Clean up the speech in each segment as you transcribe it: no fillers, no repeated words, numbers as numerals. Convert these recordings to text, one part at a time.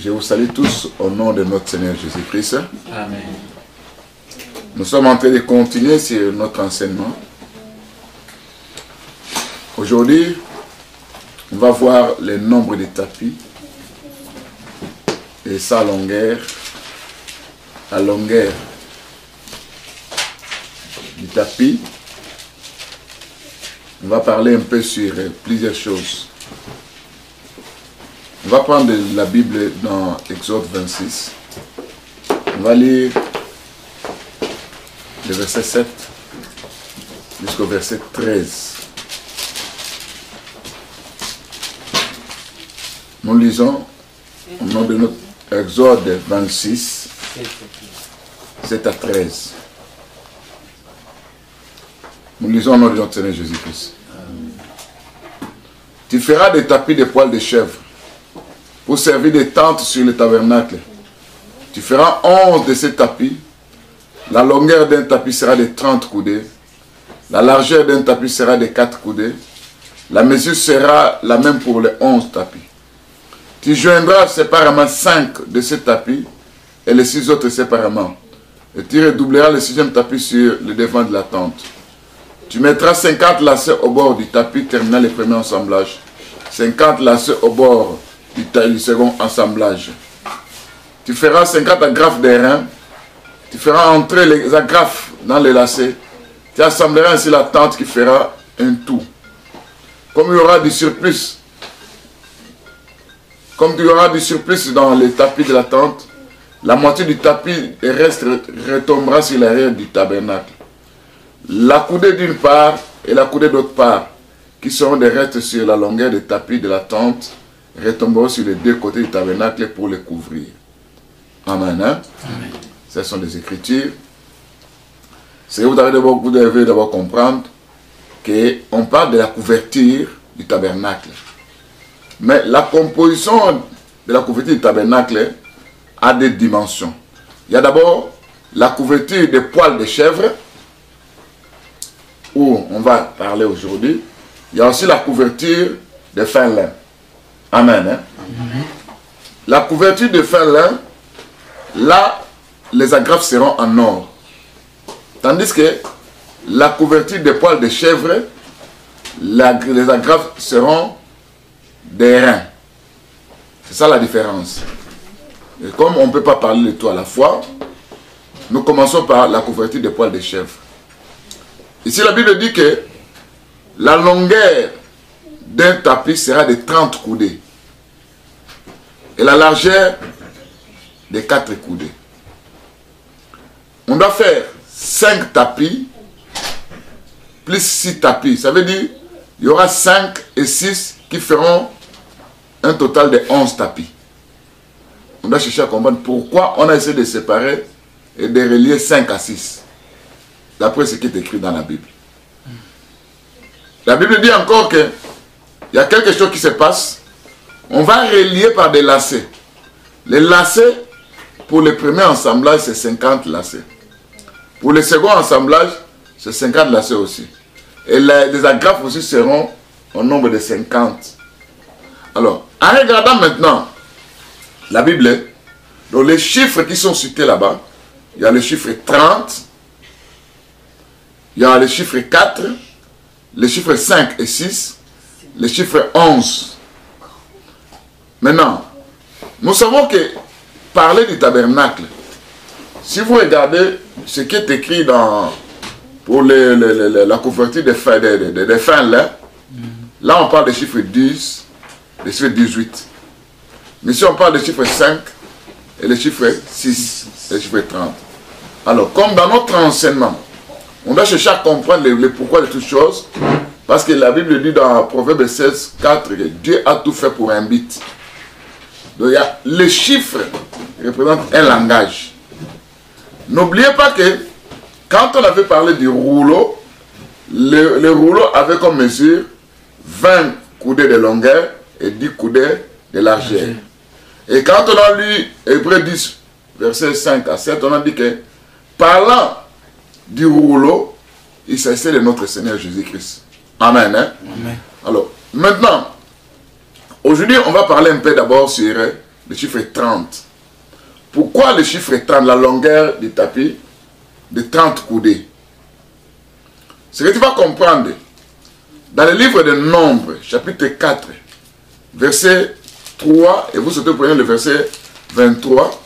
Je vous salue tous au nom de notre Seigneur Jésus-Christ. Amen. Nous sommes en train de continuer sur notre enseignement. Aujourd'hui, on va voir le nombre de tapis et sa longueur, la longueur du tapis. On va parler un peu sur plusieurs choses. On va prendre la Bible dans Exode 26. On va lire le verset 7 jusqu'au verset 13. Nous lisons au nom de notre Exode 26, 7 à 13. Nous lisons au nom de notre Seigneur Jésus-Christ. Tu feras des tapis de poils de chèvre pour servir de tente sur le tabernacle. Tu feras 11 de ces tapis. La longueur d'un tapis sera de 30 coudées. La largeur d'un tapis sera de 4 coudées. La mesure sera la même pour les 11 tapis. Tu joindras séparément 5 de ces tapis et les 6 autres séparément. Et tu redoubleras le 6e tapis sur le devant de la tente. Tu mettras 50 lacets au bord du tapis terminant le premier assemblage. 50 lacets au bord du second assemblage. Tu feras 50 agrafes d'airain. Tu feras entrer les agrafes dans les lacets. Tu assembleras ainsi la tente qui fera un tout. Comme il y aura du surplus, dans les tapis de la tente, la moitié du tapis et reste retombera sur l'arrière du tabernacle. La coudée d'une part et la coudée d'autre part, qui seront des restes sur la longueur des tapis de la tente, retomberont sur les deux côtés du tabernacle pour les couvrir. Amen. Hein? Amen. Ce sont des Écritures. Vous devez d'abord comprendre qu'on parle de la couverture du tabernacle. Mais la composition de la couverture du tabernacle a des dimensions. Il y a d'abord la couverture des poils de chèvre, où on va parler aujourd'hui. Il y a aussi la couverture de fin lin. Amen. Hein? Amen. La couverture de fin lin, là, les agrafes seront en or. Tandis que la couverture des poils de chèvre, les agrafes seront d'airain. C'est ça la différence. Et comme on ne peut pas parler de tout à la fois, nous commençons par la couverture des poils de chèvre. Ici, la Bible dit que la longueur d'un tapis sera de 30 coudées et la largeur de 4 coudées. On doit faire 5 tapis plus 6 tapis. Ça veut dire il y aura 5 et 6 qui feront un total de 11 tapis. On doit chercher à comprendre pourquoi on a essayé de séparer et de relier 5 à 6. D'après ce qui est écrit dans la Bible. La Bible dit encore qu'il y a quelque chose qui se passe. On va relier par des lacets. Les lacets, pour le premier assemblage, c'est 50 lacets. Pour le second assemblage, c'est 50 lacets aussi. Et les agrafes aussi seront au nombre de 50. Alors, en regardant maintenant la Bible, donc les chiffres qui sont cités là-bas, il y a le chiffre 30, il y a les chiffres 4, les chiffres 5 et 6, les chiffres 11. Maintenant, nous savons que parler du tabernacle, si vous regardez ce qui est écrit pour la couverture des fins là on parle des chiffres 10, des chiffres 18. Mais si on parle des chiffres 5 et les chiffres 6, les chiffres 30. Alors, comme dans notre enseignement, on doit chercher à comprendre le pourquoi de toutes choses. Parce que la Bible dit dans Proverbe 16, 4 que Dieu a tout fait pour un but. Donc les chiffres représentent un langage. N'oubliez pas que quand on avait parlé du rouleau, le rouleau avait comme mesure 20 coudées de longueur et 10 coudées de largeur. Et quand on a lu Hébreux 10, versets 5 à 7, on a dit que parlant du rouleau, il s'agissait de notre Seigneur Jésus-Christ. Amen. Hein? Amen. Alors, maintenant, aujourd'hui, on va parler un peu d'abord sur le chiffre 30. Pourquoi le chiffre 30, la longueur du tapis de 30 coudées? Ce que tu vas comprendre, dans le livre de Nombres, chapitre 4, verset 3, et vous surtout prenez le verset 23,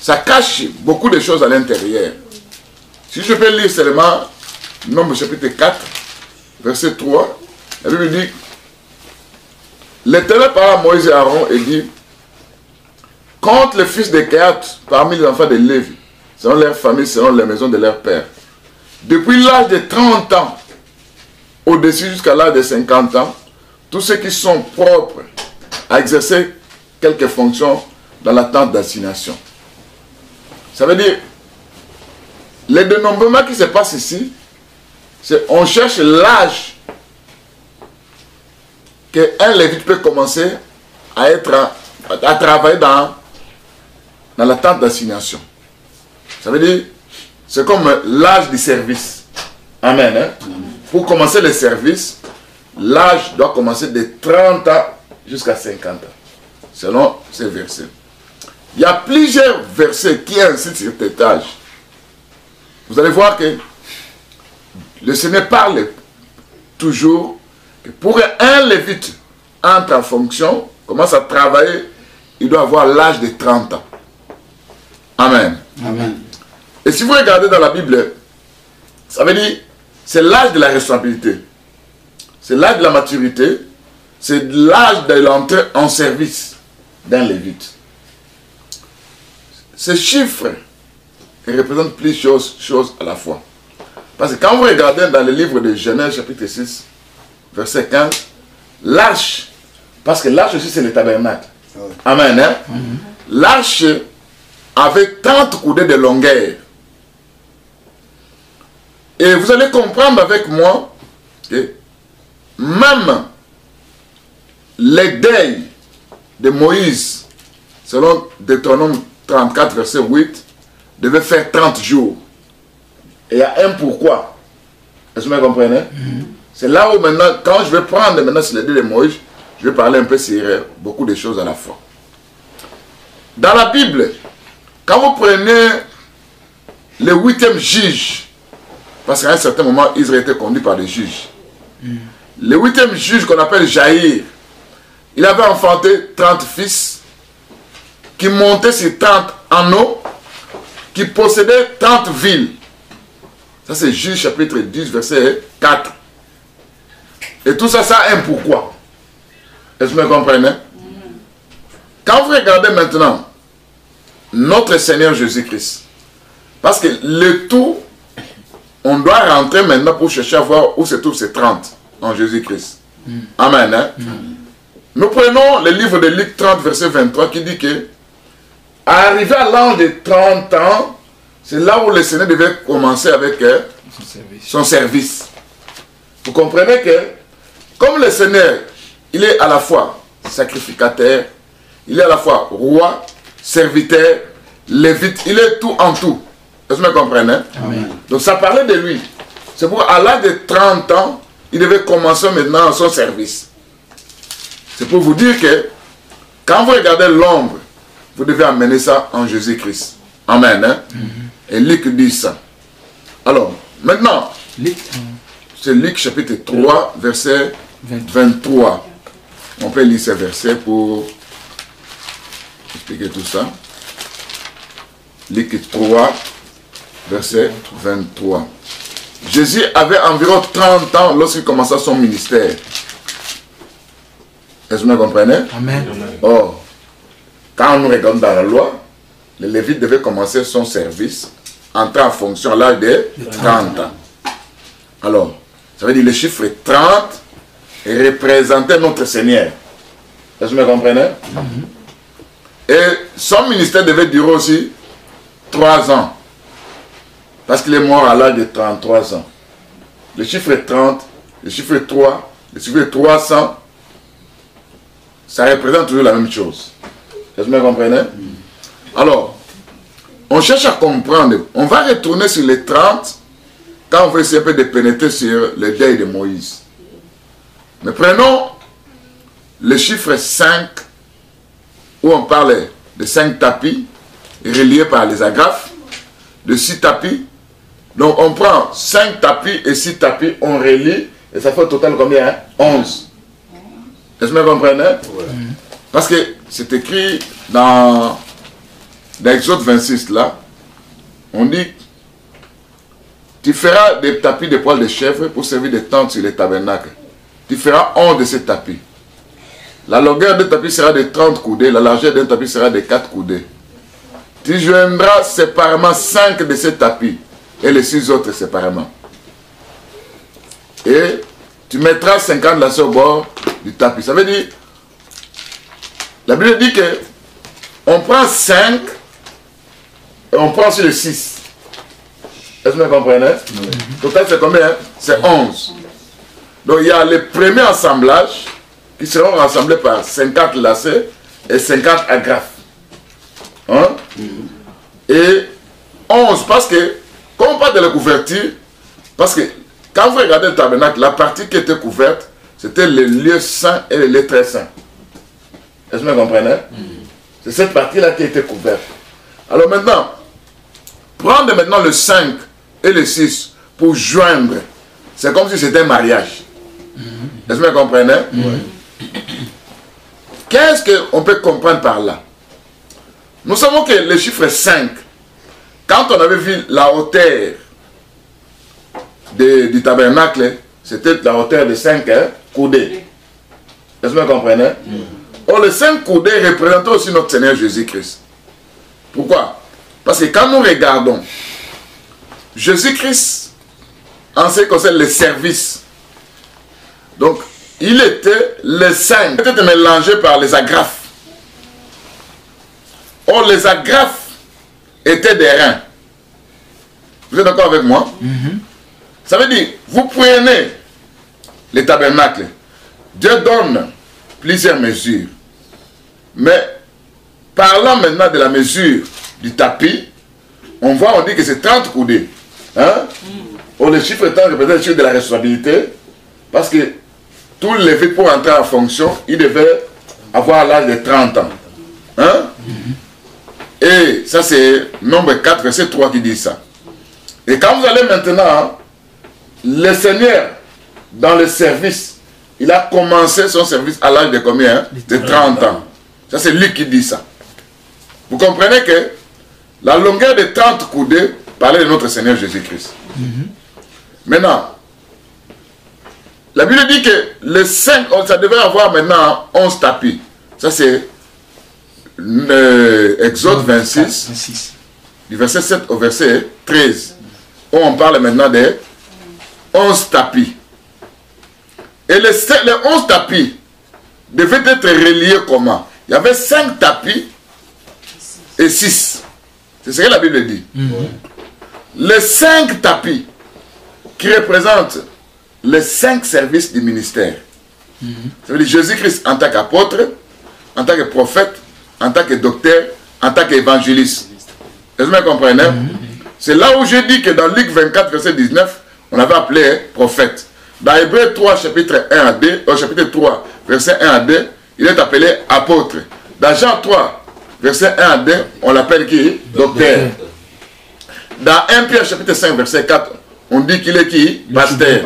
ça cache beaucoup de choses à l'intérieur. Si je peux lire seulement Nombre chapitre 4, verset 3, la Bible dit, l'Éternel parla à Moïse et Aaron et dit, compte les fils de Kehat parmi les enfants de Lévi, selon leur famille, selon les maisons de leur père. Depuis l'âge de 30 ans, au-dessus jusqu'à l'âge de 50 ans, tous ceux qui sont propres à exercer quelques fonctions dans la tente d'assignation. Ça veut dire, les dénombrements qui se passent ici, c'est on cherche l'âge qu'un lévite peut commencer à travailler dans la tente d'assignation. Ça veut dire, c'est comme l'âge du service. Amen. Hein? Pour commencer le service, l'âge doit commencer de 30 ans jusqu'à 50 ans, selon ces versets. Il y a plusieurs versets qui incitent sur cet âge. Vous allez voir que le Seigneur parle toujours que pour un lévite entre en fonction, commence à travailler, il doit avoir l'âge de 30 ans. Amen. Amen. Et si vous regardez dans la Bible, ça veut dire, c'est l'âge de la responsabilité, c'est l'âge de la maturité, c'est l'âge de l'entrée en service d'un lévite. Ces chiffres représentent plusieurs choses à la fois. Parce que quand vous regardez dans le livre de Genèse chapitre 6, verset 15, l'arche, parce que l'arche aussi c'est le tabernacle. Amen. Hein? L'arche avait 30 coudées de longueur. Et vous allez comprendre avec moi que même les deuils de Moïse, selon Deutéronome 34, verset 8, devaient faire 30 jours. Et il y a un pourquoi. Est-ce que vous me comprenez? C'est là où maintenant, quand je vais prendre maintenant sur les deuils de Moïse, je vais parler un peu sur beaucoup de choses à la fois. Dans la Bible, quand vous prenez le 8e juge, parce qu'à un certain moment, Israël était conduit par des juges. Le 8e juge qu'on appelle Jaïr, il avait enfanté 30 fils qui montaient sur 30 anneaux, qui possédaient 30 villes. Ça c'est Juge chapitre 10, verset 4. Et tout ça, ça a un pourquoi. Est-ce que vous me comprenez? Quand vous regardez maintenant notre Seigneur Jésus-Christ, parce que le tout, on doit rentrer maintenant pour chercher à voir où se trouvent ces 30 en Jésus-Christ. Amen. Hein? Nous prenons le livre de Luc 30, verset 23, qui dit que, arrivé à l'âge de 30 ans, c'est là où le Seigneur devait commencer avec son service. Vous comprenez que, comme le Seigneur, il est à la fois sacrificateur, il est à la fois roi, serviteur, lévite, il est tout en tout. Est-ce que vous me comprenez? Amen. Donc ça parlait de lui. C'est pourquoi à l'âge de 30 ans, il devait commencer maintenant son service. C'est pour vous dire que, quand vous regardez l'ombre, vous devez amener ça en Jésus-Christ. Amen. Hein? Et Luc dit ça. Alors, maintenant, c'est Luc chapitre 3, verset 23. On peut lire ces versets pour expliquer tout ça. Luc 3, verset 23. Jésus avait environ 30 ans lorsqu'il commença son ministère. Est-ce que vous me comprenez? Amen. Or, quand nous regardons dans la loi, le Lévite devait commencer son service, entrer en fonction à l'âge de 30 ans. Alors, ça veut dire le chiffre 30 représentait notre Seigneur. Est-ce que vous me comprenez? Et son ministère devait durer aussi 3 ans. Parce qu'il est mort à l'âge de 33 ans. Le chiffre 30, le chiffre 3, le chiffre 300, ça représente toujours la même chose. Est-ce que vous me comprenez? Alors, on cherche à comprendre. On va retourner sur les 30 quand on veut essayer un peu de pénétrer sur le deuil de Moïse. Mais prenons le chiffre 5 où on parle de 5 tapis reliés par les agrafes, de 6 tapis. Donc on prend 5 tapis et 6 tapis, on relie, et ça fait au total combien, hein? 11. Est-ce que vous comprenez? Ouais. Parce que c'est écrit dans Exode 26 là, on dit, tu feras des tapis de poils de chèvre pour servir de tentes sur les tabernacles. Tu feras 11 de ces tapis. La longueur d'un tapis sera de 30 coudées, la largeur d'un tapis sera de 4 coudées. Tu joindras séparément 5 de ces tapis et les 6 autres séparément. Et tu mettras 50 lacets au bord du tapis. Ça veut dire, la Bible dit que on prend 5 et on prend sur les 6. Est-ce que vous comprenez? Oui. Total c'est combien? C'est 11. Donc il y a les premiers assemblages qui seront rassemblés par 50 lacets et 50 agrafes. Hein? Et 11, parce que, quand on parle de la couverture, parce que quand vous regardez le tabernacle, la partie qui était couverte, c'était les lieux saints et les lieux très saints. Est-ce que vous comprenez? C'est cette partie-là qui était couverte. Alors maintenant, prendre maintenant le 5 et le 6 pour joindre, c'est comme si c'était un mariage. Est-ce que vous comprenez? Qu'est-ce qu'on peut comprendre par là? Nous savons que le chiffre 5, quand on avait vu la hauteur du tabernacle, c'était la hauteur de 5 coudées. Est-ce que vous comprenez? Or, les 5 coudées représentent aussi notre Seigneur Jésus-Christ. Pourquoi? Parce que quand nous regardons Jésus-Christ, en ce qui concerne les services, donc, il était les 5, peut-être mélangé par les agrafes. Or, les agrafes étaient des reins. Vous êtes d'accord avec moi? Ça veut dire, vous prenez les tabernacles. Dieu donne plusieurs mesures. Mais, parlant maintenant de la mesure du tapis, on dit que c'est 30 coudées. Hein? Or, le chiffre étant représente le chiffre de la responsabilité, parce que tout Lévite pour entrer en fonction, il devait avoir l'âge de 30 ans. Hein? Et ça c'est nombre 4, verset 3 qui dit ça. Et quand vous allez maintenant, le Seigneur, dans le service, il a commencé son service à l'âge de combien? Hein? De 30 ans. Ça c'est lui qui dit ça. Vous comprenez que la longueur de 30 coudées parlait de notre Seigneur Jésus-Christ. Maintenant, la Bible dit que les 5, ça devait avoir maintenant 11 tapis. Ça c'est Exode 26, du verset 7 au verset 13, où on parle maintenant des 11 tapis. Et les 11 tapis devaient être reliés comment? Il y avait 5 tapis et 6. C'est ce que la Bible dit. Les 5 tapis qui représentent les 5 services du ministère. Ça veut dire Jésus-Christ en tant qu'apôtre, en tant que prophète, en tant que docteur, en tant qu'évangéliste. Est-ce que vous comprenez? C'est là où je dis que dans Luc 24, verset 19, on avait appelé prophète. Dans Hébreux 3, chapitre 1 à 2, au chapitre 3, verset 1 à 2, il est appelé apôtre. Dans Jean 3, verset 1 à 2, on l'appelle qui? Docteur. Dans 1 Pierre, chapitre 5, verset 4, on dit qu'il est qui? Pasteur.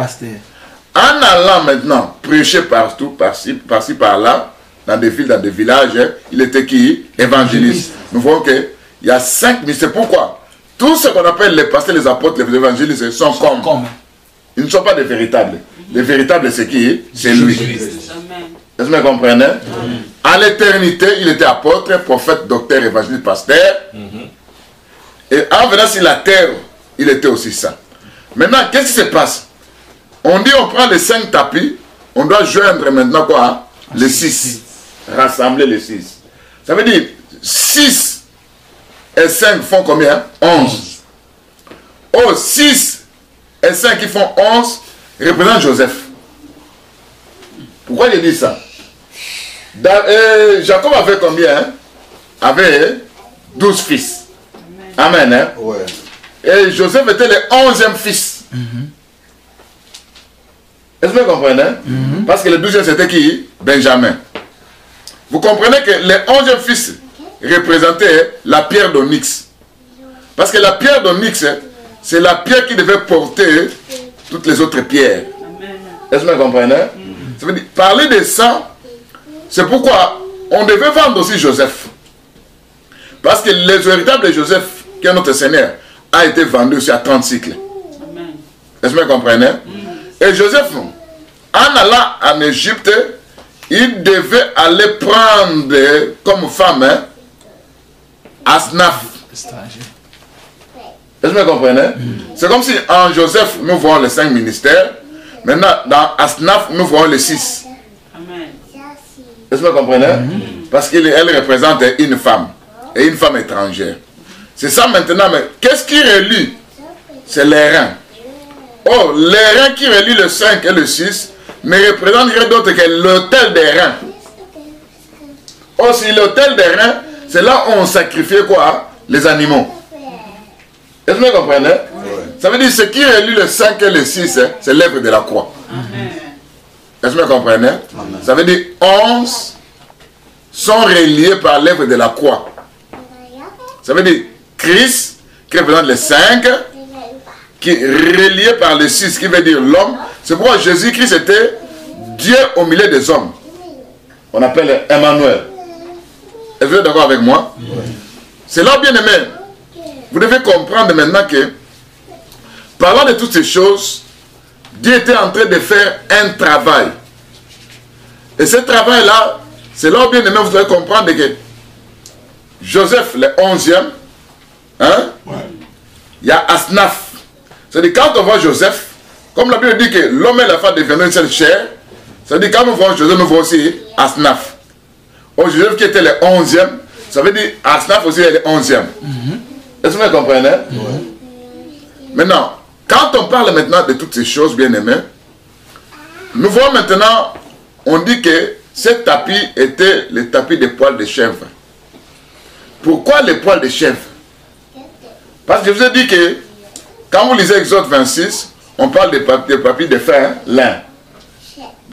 En allant maintenant prêcher partout, par-ci, par-là, dans des villes, dans des villages, il était qui? Évangéliste. Nous voyons qu'il y a 5, mais c'est pourquoi tout ce qu'on appelle les pasteurs, les apôtres, les évangélistes sont comme. Ils ne sont pas des véritables. Les véritables, c'est qui? C'est lui. Est-ce que vous comprenez? À l'éternité, il était apôtre, prophète, docteur, évangéliste, pasteur. Et en venant sur la terre, il était aussi ça. Maintenant, qu'est-ce qui se passe? On dit on prend les 5 tapis, on doit joindre maintenant quoi? Les 6. Rassembler les 6. Ça veut dire 6 et 5 font combien? 11. Oh, 6 et 5 qui font 11 représentent Joseph. Pourquoi il dit ça? Jacob avait combien? Avait 12 fils. Amen. Hein? Ouais. Et Joseph était le 11e fils. Est-ce que vous comprenez? Parce que le 12e c'était qui? Benjamin. vous comprenez que le 11e fils représentait la pierre d'onyx. Parce que la pierre d'onyx, c'est la pierre qui devait porter toutes les autres pierres. Est-ce que vous comprenez? Ça veut dire, parler de ça, c'est pourquoi on devait vendre aussi Joseph. Parce que les héritables de Joseph, qui est notre Seigneur, a été vendu aussi à 30 cycles. Est-ce que vous comprenez? Et Joseph, en allant en Égypte, il devait aller prendre comme femme Asnaf. Est-ce que vous comprenez? C'est comme si en Joseph, nous voyons les 5 ministères. Maintenant, dans Asnaf, nous voyons les 6. Est-ce que vous comprenez? Parce qu'elle représente une femme. Et une femme étrangère. C'est ça maintenant, mais qu'est-ce qui relie? C'est les reins. Oh, les reins qui relient le 5 et le 6 ne représentent rien d'autre que l'autel des reins. Oh, si l'autel des reins, c'est là où on sacrifiait quoi? Les animaux. Est-ce que vous comprenez? Ça veut dire ce qui relie le 5 et le 6, c'est l'œuvre de la croix. Est-ce que vous comprenez? Ça veut dire 11 sont reliés par l'œuvre de la croix. Ça veut dire Christ, qui représente les 5, qui est relié par le 6, qui veut dire l'homme. C'est pourquoi Jésus-Christ était Dieu au milieu des hommes. On appelle Emmanuel. Est-ce que vous êtes d'accord avec moi? C'est là, bien aimé. Vous devez comprendre maintenant que, parlant de toutes ces choses, Dieu était en train de faire un travail. Et ce travail-là, c'est là, bien aimé, vous devez comprendre que Joseph, le 11e, hein? Il y a Asnaf. C'est-à-dire, quand on voit Joseph, comme la Bible dit que l'homme et la femme deviennent une seule chair, c'est-à-dire, quand nous voyons Joseph, nous voyons aussi Asnaf. Oh, Joseph qui était le 11e, ça veut dire Asnaf aussi est le 11e. Est-ce que vous comprenez? Maintenant, quand on parle maintenant de toutes ces choses, bien aimés, nous voyons maintenant, on dit que ce tapis était le tapis des poils de chèvre. Pourquoi les poils de chèvre? Parce que je vous ai dit que quand vous lisez Exode 26, on parle des papiers de fin lin.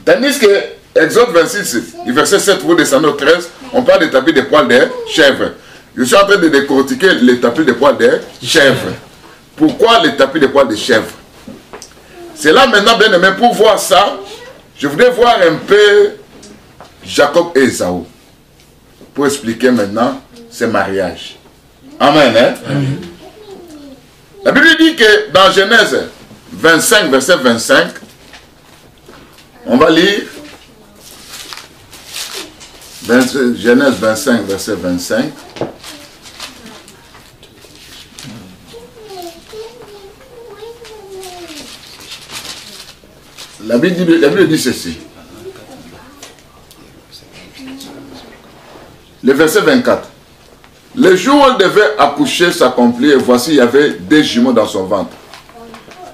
Tandis que Exode 26, verset 7, vous descendez au 13, on parle des tapis de poils de chèvre. Je suis en train de décortiquer les tapis de poils de chèvre. Pourquoi les tapis de poils de chèvre? C'est là maintenant, bien aimé, pour voir ça, je voudrais voir un peu Jacob et Ésaü. Pour expliquer maintenant ce mariage. Amen. Hein? Amen. La Bible dit que dans Genèse 25, verset 25, on va lire Genèse 25, verset 25. La Bible dit ceci. Le verset 24. Le jour où elle devait accoucher s'accomplit et voici il y avait des jumeaux dans son ventre.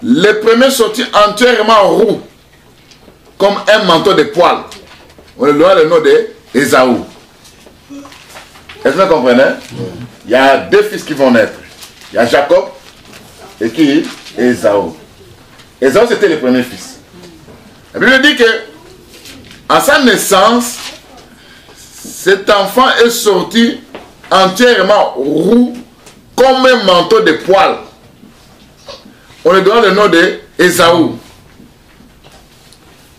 Le premier sortit entièrement roux, comme un manteau de poils. On lui donne le nom d'Ésaü. Est-ce que vous comprenez? Il y a 2 fils qui vont naître. Il y a Jacob et qui? Ésaü. Ésaü c'était le premier fils. La Bible dit que à sa naissance, cet enfant est sorti entièrement roux comme un manteau de poils. On lui donne le nom d'Ésaü.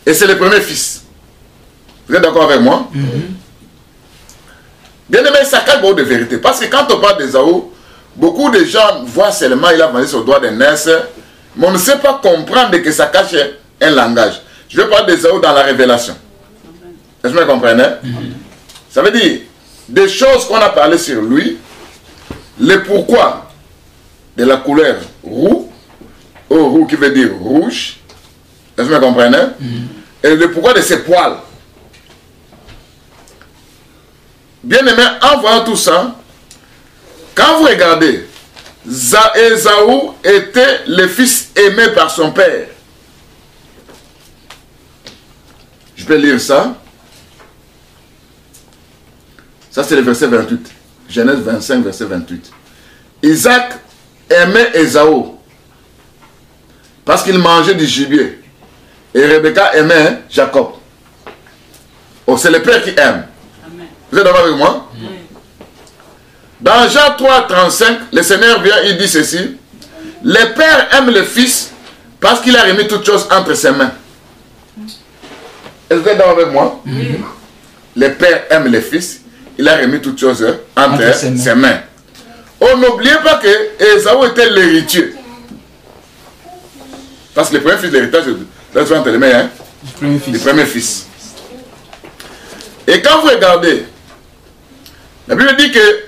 Et c'est le premier fils. Vous êtes d'accord avec moi? Bien aimé, ça cache beaucoup de vérité. Parce que quand on parle d'Ésaü, beaucoup de gens voient seulement il a vendu sur le doigt de Ness, mais on ne sait pas comprendre que ça cache un langage. Je vais parler d'Ésaü dans la révélation. Est-ce que vous comprenez? Ça veut dire des choses qu'on a parlé sur lui, le pourquoi de la couleur roux, roux qui veut dire rouge, est-ce que vous comprenez? Et le pourquoi de ses poils. Bien aimé, en voyant tout ça, quand vous regardez, Ésaü était le fils aimé par son père. Je peux lire ça. Ça, c'est le verset 28. Genèse 25, verset 28. Isaac aimait Ésaü parce qu'il mangeait du gibier. Et Rebecca aimait Jacob. Oh, c'est le père qui aime. Vous êtes d'accord avec moi? Dans Jean 3, 35, le Seigneur vient, il dit ceci. Les pères aiment le Fils parce qu'il a remis toutes choses entre ses mains. Est-ce que vous êtes d'accord avec moi? Les pères aiment le Fils, il a remis toutes choses entre ses mains. Oh, n'oubliez pas que Ésaü était l'héritier. Parce que le premier fils de l'héritage, c'est entre les mains, hein? Le premier fils. Et quand vous regardez, la Bible dit que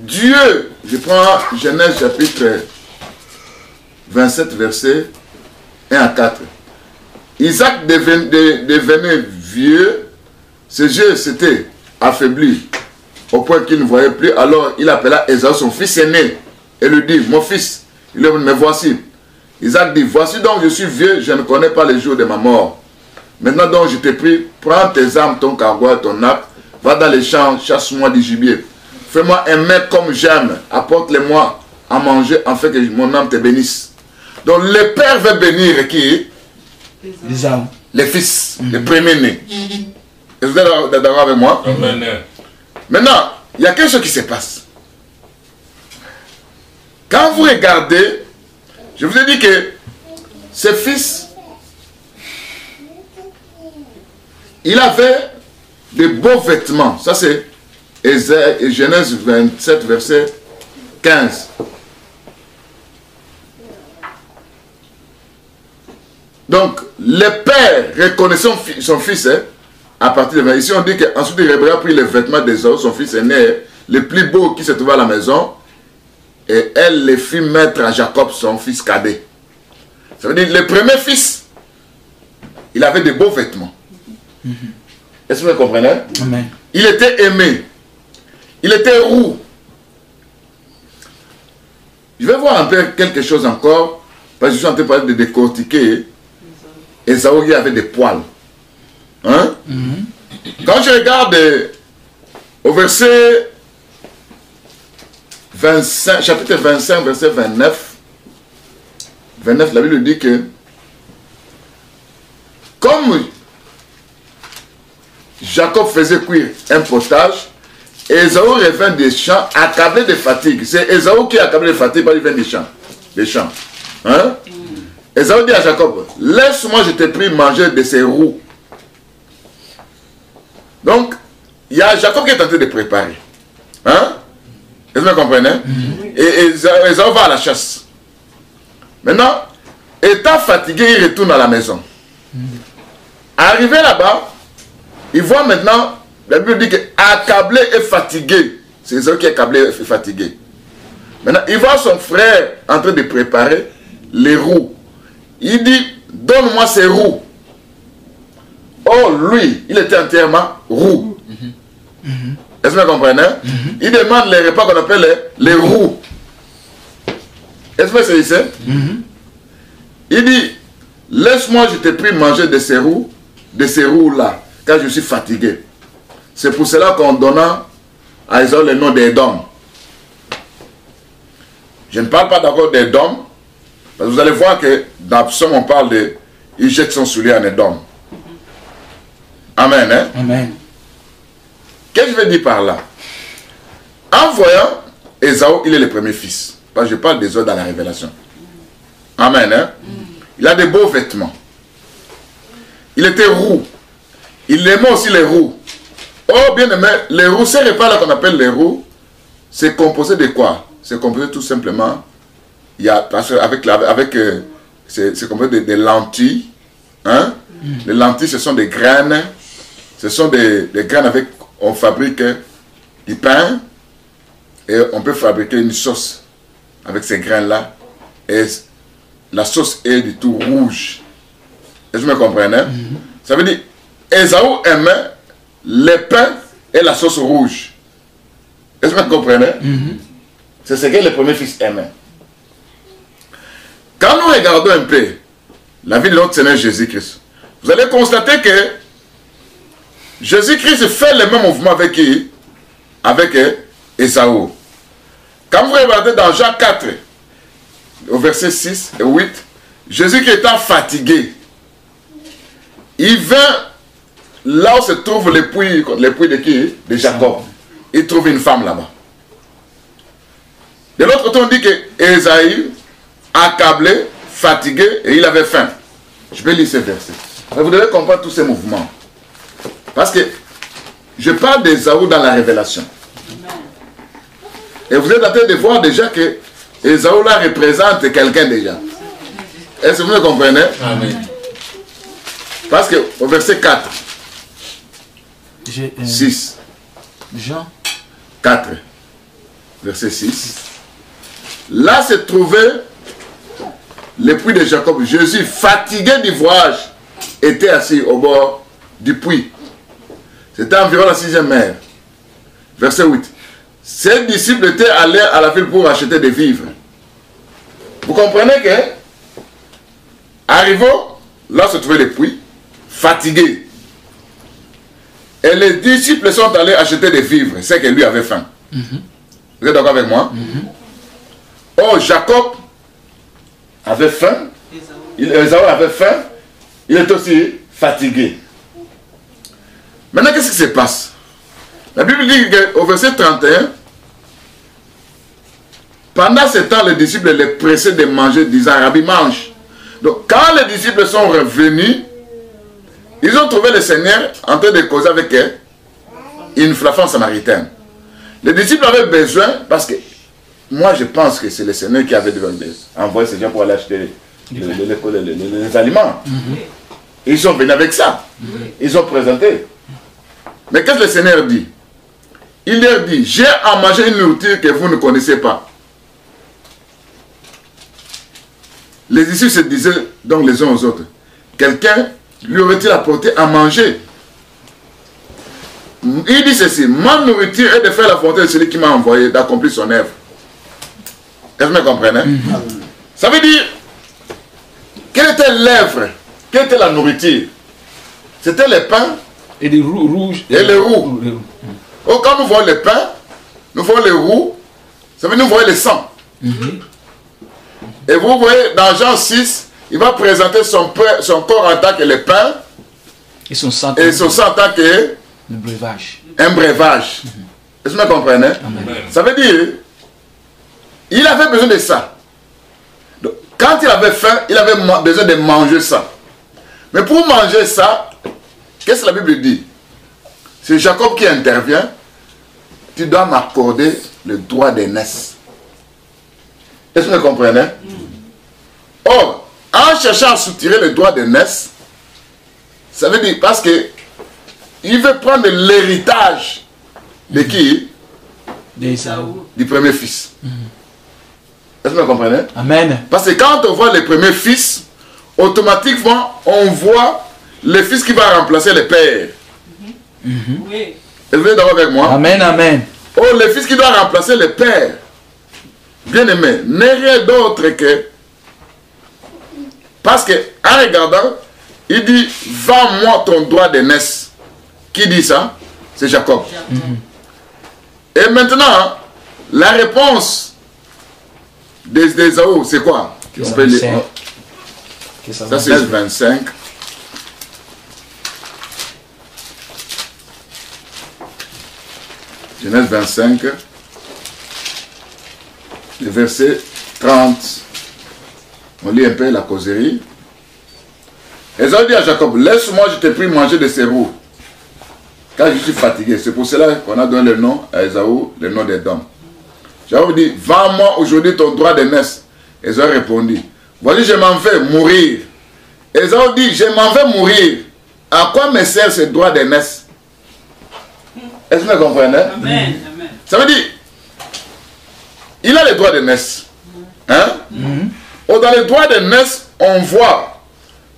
Dieu, je prends Genèse chapitre 27, verset 1 à 4. Isaac devenait vieux, ses yeux s'étaient affaiblis au point qu'il ne voyait plus. Alors il appela Ésaü, son fils aîné, et lui dit, mon fils, il lui dit, mais voici. Isaac dit, voici donc je suis vieux, je ne connais pas les jours de ma mort. Maintenant donc je t'ai pris, prends tes armes, ton carquois, ton arc, va dans les champs, chasse-moi du gibier. Fais-moi un mets comme j'aime, apporte-les-moi à manger, afin que mon âme te bénisse. Donc le père veut bénir qui? Les fils, les premiers-nés. Est-ce que vous êtes d'accord avec moi? Amen. Maintenant, il y a quelque chose qui se passe. Quand vous regardez, je vous ai dit que ce fils, il avait de beaux vêtements. Ça c'est Genèse 27, verset 15. Donc, le père reconnaissait son fils, hein, à partir de... Ici, on dit qu'ensuite, il a pris les vêtements d'Ésaü, son fils aîné, le plus beau qui se trouvait à la maison, et elle les fit mettre à Jacob, son fils cadet. Ça veut dire, le premier fils, il avait de beaux vêtements. Est-ce que vous comprenez? Amen. Il était aimé. Il était roux. Je vais voir un peu quelque chose encore, parce que je suis en train de parler de décortiquer. Ésaü avait des poils. Hein? Quand je regarde au verset 25, chapitre 25, verset 29, la Bible dit que comme Jacob faisait cuire un potage, Ésaü revint des champs accablé de fatigue. C'est Ésaü qui est accablé de fatigue, parce qu'il vient des champs. Des champs. Hein? Ésaü dit à Jacob, laisse-moi, je t'ai pris manger de ces roux. Donc, il y a Jacob qui est en train de préparer. Hein? Est-ce que vous comprenez? Et Ésaü va à la chasse. Maintenant, étant fatigué, il retourne à la maison. Arrivé là-bas, il voit maintenant, la Bible dit que accablé et fatigué. C'est Ésaü qui est accablé et fatigué. Maintenant, il voit son frère en train de préparer les roux. Il dit, donne-moi ces roux. Oh, lui, il était entièrement roux. Est-ce que vous comprenez? Il demande les repas qu'on appelle les roux. Est-ce que c'est ici? Il dit, laisse-moi, je t'ai pris manger de ces roux-là, car je suis fatigué. C'est pour cela qu'on donna à Ésaü le nom d'Édom. Je ne parle pas d'abord d'Édom, parce que vous allez voir que dans Psaume, on parle de... Il jette son soulier en Édom. Amen. Hein? Amen. Qu'est-ce que je veux dire par là? En voyant Ésaü, il est le premier fils. Parce que je parle des autres dans la révélation. Amen. Hein? Il a de beaux vêtements. Il était roux. Il aimait aussi les roux. Oh, bien aimé, les roux, ces repas-là qu'on appelle les roux, c'est composé de quoi? C'est composé tout simplement, il y a, parce que c'est composé de lentilles. Hein? Les lentilles, ce sont des graines. Ce sont des graines avec, on fabrique du pain et on peut fabriquer une sauce avec ces graines-là. Et la sauce est du tout rouge. Est-ce que vous me comprenez? Ça veut dire, Ésaü aimait le pain et la sauce rouge. Est-ce que vous comprenez? C'est ce que le premier fils aimait. Quand nous regardons un peu la vie de notre Seigneur Jésus-Christ, vous allez constater que Jésus-Christ fait le même mouvement avec qui? Avec Ésaü. Quand vous regardez dans Jean 4, au verset 6 et 8, Jésus qui étant fatigué, il vint là où se trouve le puits de qui? De Jacob. Il trouve une femme là-bas. De l'autre côté, on dit que Ésaïe, accablé, fatigué, et il avait faim. Je vais lire ce verset. Mais vous devez comprendre tous ces mouvements. Parce que je parle d'Ésaü dans la révélation. Et vous êtes en train de voir déjà que Ésaü là représente quelqu'un déjà. Est-ce que vous me comprenez? Amen. Parce que au verset 4, 6, Jean 4, verset 6, là se trouvait le puits de Jacob. Jésus, fatigué du voyage, était assis au bord du puits. C'était environ la 6e heure. Verset 8. Ses disciples étaient allés à la ville pour acheter des vivres. Vous comprenez que, arrivant, là se trouvait le puits, fatigué. Et les disciples sont allés acheter des vivres. C'est que lui avait faim. Vous êtes d'accord avec moi? Oh, Jacob avait faim. Ésaü avait faim. Il est aussi fatigué. Maintenant, qu'est-ce qui se passe? La Bible dit qu'au verset 31, pendant ce temps, les disciples les pressaient de manger, disant, Rabbi, mange. Donc, quand les disciples sont revenus, ils ont trouvé le Seigneur en train de causer avec une femme samaritaine. Les disciples avaient besoin, parce que moi je pense que c'est le Seigneur qui avait envoyé ces gens pour aller acheter les aliments. Ils sont venus avec ça. Ils ont présenté. Mais qu'est-ce que le Seigneur dit? Il leur dit, j'ai à manger une nourriture que vous ne connaissez pas. Les disciples se disaient donc les uns aux autres, quelqu'un lui aurait-il apporté à manger? Il dit ceci, ma nourriture est de faire la volonté de celui qui m'a envoyé, d'accomplir son œuvre. Est-ce que vous me comprenez? Ça veut dire, quelle était l'œuvre? Quelle était la nourriture? C'était le pain et les roux rouges. Et les roux. Oh, quand nous voyons le pain, nous voyons les roux, ça veut dire nous voyons le sang. Et vous voyez, dans Jean 6, il va présenter son corps en tant que le pain et son sang en tant que le breuvage. Un breuvage. Est-ce que vous me comprenez? Ça veut dire, il avait besoin de ça. Donc, quand il avait faim, il avait besoin de manger ça. Mais pour manger ça, qu'est-ce que la Bible dit? C'est Jacob qui intervient. Tu dois m'accorder le droit d'aînesse. Est-ce que vous me comprenez? Or, en cherchant à soutirer le droit d'aînesse, ça veut dire parce que il veut prendre l'héritage de qui? Du premier fils. Est-ce que vous comprenez? Amen. Parce que quand on voit le premier fils, automatiquement, on voit le fils qui va remplacer le père. Oui. Est-ce que vous êtes d'accord avec moi? Amen, amen. Oh, le fils qui doit remplacer le père, bien aimé, n'est rien d'autre que... Parce que, en regardant, il dit, vends-moi ton droit d'aînesse. Qui dit ça? C'est Jacob. Et maintenant, la réponse d'Ésaü, c'est quoi? On peut lire. Ça, c'est 25. Genèse 25, le verset 30. On lit un peu la causerie. Ésaü dit à Jacob, laisse-moi, je te prie, manger de ces roux, car je suis fatigué. C'est pour cela qu'on a donné le nom à Ésaü, le nom d'Édom. Jacob dit, vends-moi aujourd'hui ton droit d'aînesse. Ésaü répondit, voici, je m'en vais mourir. Ésaü dit, je m'en vais mourir. À quoi me sert ce droit d'aînesse? Est-ce que vous comprenez? Amen. Amen. Ça veut dire, il a le droit d'aînesse. Hein? Dans le droit d'aînesse, on voit,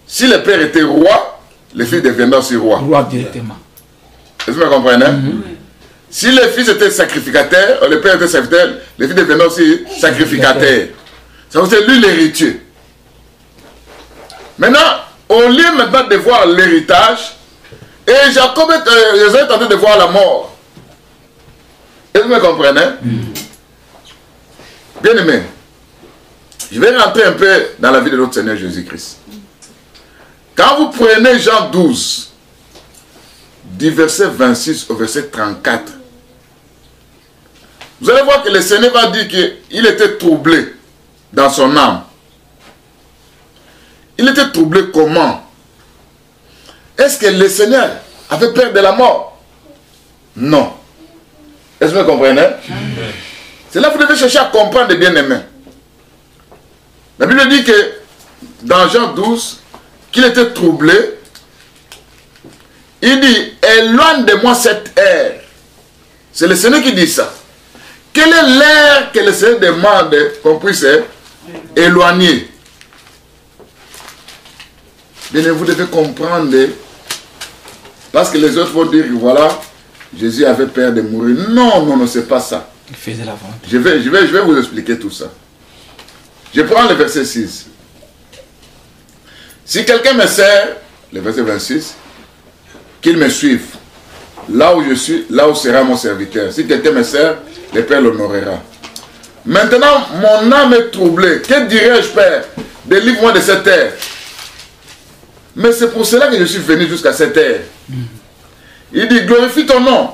si le père était roi, le fils deviendra aussi roi. Roi directement. Est-ce que vous comprenez? Si le fils était sacrificateur, le père était sacrificateur, le fils deviendra aussi sacrificateur. Ça veut dire lui l'héritier. Maintenant, au lieu maintenant de voir l'héritage, et Jacob est en train de voir la mort. Est-ce que vous me comprenez? Bien aimé, je vais rentrer un peu dans la vie de notre Seigneur Jésus-Christ. Quand vous prenez Jean 12, du verset 26 au verset 34. Vous allez voir que le Seigneur va dire qu'il était troublé dans son âme. Il était troublé comment? Est-ce que le Seigneur avait peur de la mort? Non. Est-ce que vous comprenez? C'est là que vous devez chercher à comprendre, bien-aimés. La Bible dit que dans Jean 12, qu'il était troublé. Il dit, éloigne de moi cette ère. C'est le Seigneur qui dit ça. Quelle est l'ère que le Seigneur demande qu'on puisse éloigner? Bien, vous devez comprendre, parce que les autres vont dire, voilà, Jésus avait peur de mourir. Non, non, non, c'est pas ça. Il faisait la vente. Je vais vous expliquer tout ça. Je prends le verset 6. Si quelqu'un me sert, le verset 26, qu'il me suive. Là où je suis, là où sera mon serviteur. Si quelqu'un me sert, le Père l'honorera. Maintenant, mon âme est troublée. Que dirais-je, Père? Délivre-moi de cette terre. Mais c'est pour cela que je suis venu jusqu'à cette terre. Il dit, glorifie ton nom.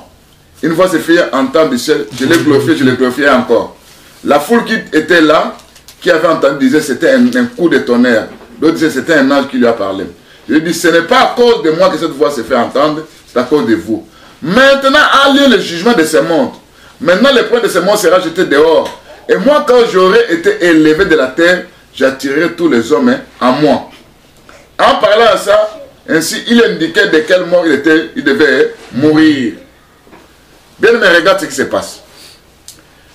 Une fois ses filles entendent du ciel, je l'ai glorifié, je l'ai glorifié encore. La foule qui était là, qui avait entendu, disait c'était un coup de tonnerre. L'autre disait c'était un ange qui lui a parlé. Je lui dis, ce n'est pas à cause de moi que cette voix se fait entendre, c'est à cause de vous. Maintenant a lieu le jugement de ce monde. Maintenant le point de ce monde sera jeté dehors. Et moi, quand j'aurai été élevé de la terre, j'attirerai tous les hommes à moi. En parlant à ça, ainsi il indiquait de quelle mort il devait mourir. Bien, mais regarde ce qui se passe.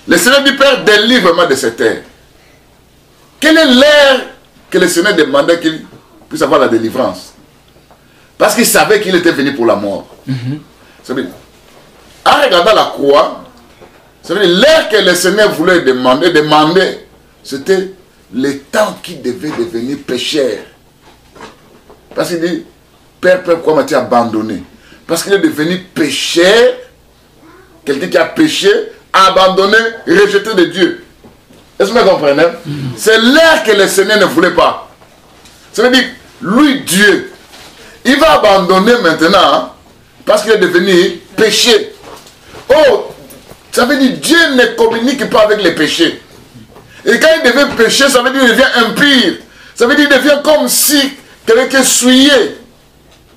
Le Seigneur dit, Père, délivre-moi de cette terre. Quelle est l'ère que le Seigneur demandait qu'il puisse avoir la délivrance? Parce qu'il savait qu'il était venu pour la mort. Ça veut dire, en regardant la croix, ça veut dire l'ère que le Seigneur voulait demander, c'était le temps qu'il devait devenir pécheur. Parce qu'il dit, Père, pourquoi m'as-tu abandonné? Parce qu'il est devenu pécheur, quelqu'un qui a péché, abandonné, rejeté de Dieu. Est-ce que vous comprenez? C'est l'ère que le Seigneur ne voulait pas. Ça veut dire, lui, Dieu, il va abandonner maintenant, hein, parce qu'il est devenu péché. Oh, ça veut dire Dieu ne communique pas avec les péchés. Et quand il devient péché, ça veut dire qu'il devient impur. Ça veut dire qu'il devient comme si quelqu'un est souillé.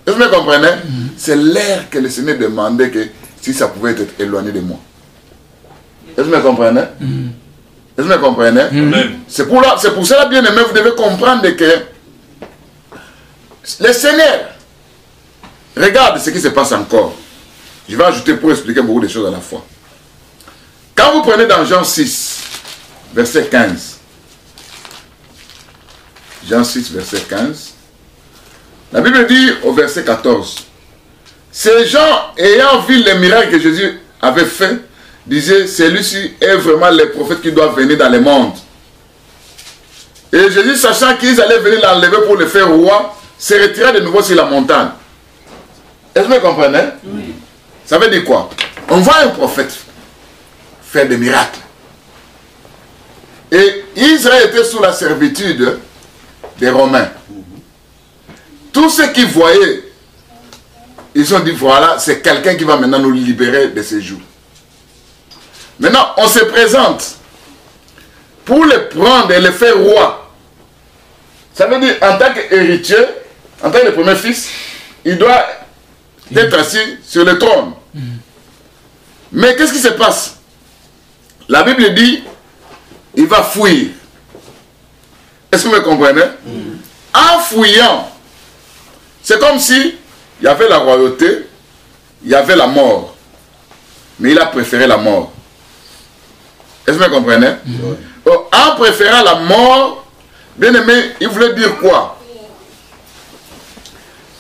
Est-ce que vous comprenez? C'est l'ère que le Seigneur demandait que si ça pouvait être éloigné de moi. Est-ce que vous comprenez? Est-ce que vous comprenez? C'est pour cela, bien aimé, vous devez comprendre que le Seigneur, regarde ce qui se passe encore. Je vais ajouter pour expliquer beaucoup de choses à la fois. Quand vous prenez dans Jean 6, verset 15, Jean 6, verset 15, la Bible dit au verset 14, ces gens ayant vu les miracles que Jésus avait fait, disaient, celui-ci est vraiment le prophète qui doit venir dans le monde. Et Jésus, sachant qu'ils allaient venir l'enlever pour le faire roi, se retira de nouveau sur la montagne. Est-ce que vous comprenez? Oui. Ça veut dire quoi? On voit un prophète faire des miracles. Et Israël était sous la servitude des Romains. Tous ceux qui voyaient, ils ont dit, voilà, c'est quelqu'un qui va maintenant nous libérer de ces jours. Maintenant, on se présente pour le prendre et le faire roi. Ça veut dire, en tant qu'héritier, en tant que le premier fils, il doit être assis sur le trône. Mais qu'est-ce qui se passe? La Bible dit, il va fuir. Est-ce que vous me comprenez? En fouillant, c'est comme si il y avait la royauté, il y avait la mort. Mais il a préféré la mort. Est-ce que vous comprenez? En préférant la mort, bien aimé, il voulait dire quoi?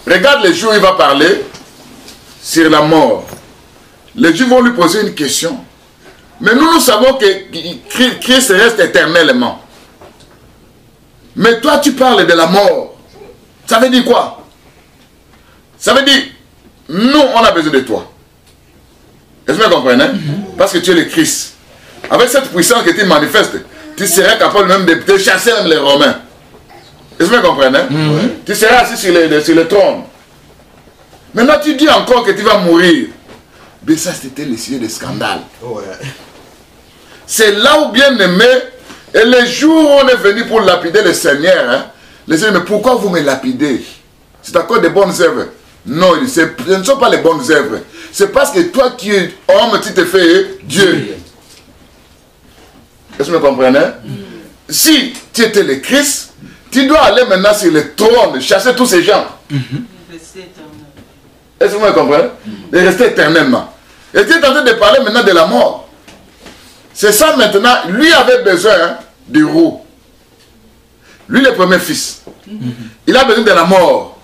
Regarde les jours où il va parler sur la mort. Les Juifs vont lui poser une question. Mais nous savons que Christ reste éternellement. Mais toi, tu parles de la mort. Ça veut dire quoi? Ça veut dire, nous, on a besoin de toi. Est-ce que vous comprenez? Parce que tu es le Christ. Avec cette puissance que tu manifestes, tu serais capable même de chasser même les Romains. Est-ce que vous comprenez? Tu seras assis sur le trône. Maintenant, tu dis encore que tu vas mourir. Mais ça, c'était le sujet de scandale. Ouais. C'est là où, bien aimé, et les jours où on est venu pour lapider le Seigneur, hein, les Seigneurs, mais pourquoi vous me lapidez? C'est encore des bonnes œuvres. Non, ce ne sont pas les bonnes œuvres. C'est parce que toi qui es homme, tu te fais Dieu. Est-ce que vous me comprenez? Si tu étais le Christ, tu dois aller maintenant sur le trône, chasser tous ces gens. Est-ce que vous me comprenez? Et rester éternellement. Et tu es en train de parler maintenant de la mort. C'est ça maintenant. Lui avait besoin du roux. Lui, le premier fils. Il a besoin de la mort.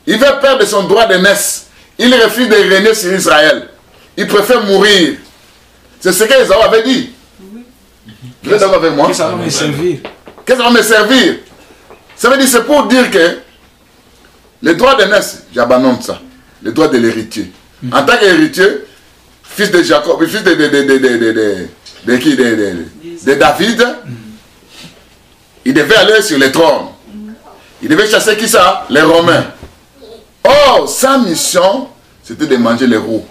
Il veut perdre son droit de naissance. Il refuse de régner sur Israël. Il préfère mourir. C'est ce qu'Ésaü avait dit. Vous êtes d'accord avec moi? Que ça va me servir. Que ça va me servir. Ça veut dire, c'est pour dire que le droit de naissance, j'abandonne ça. Le droit de l'héritier. En tant qu'héritier, fils de Jacob, fils de David, il devait aller sur le trône. Il devait chasser qui ça? Les Romains. Or, sa mission, c'était de manger les roues.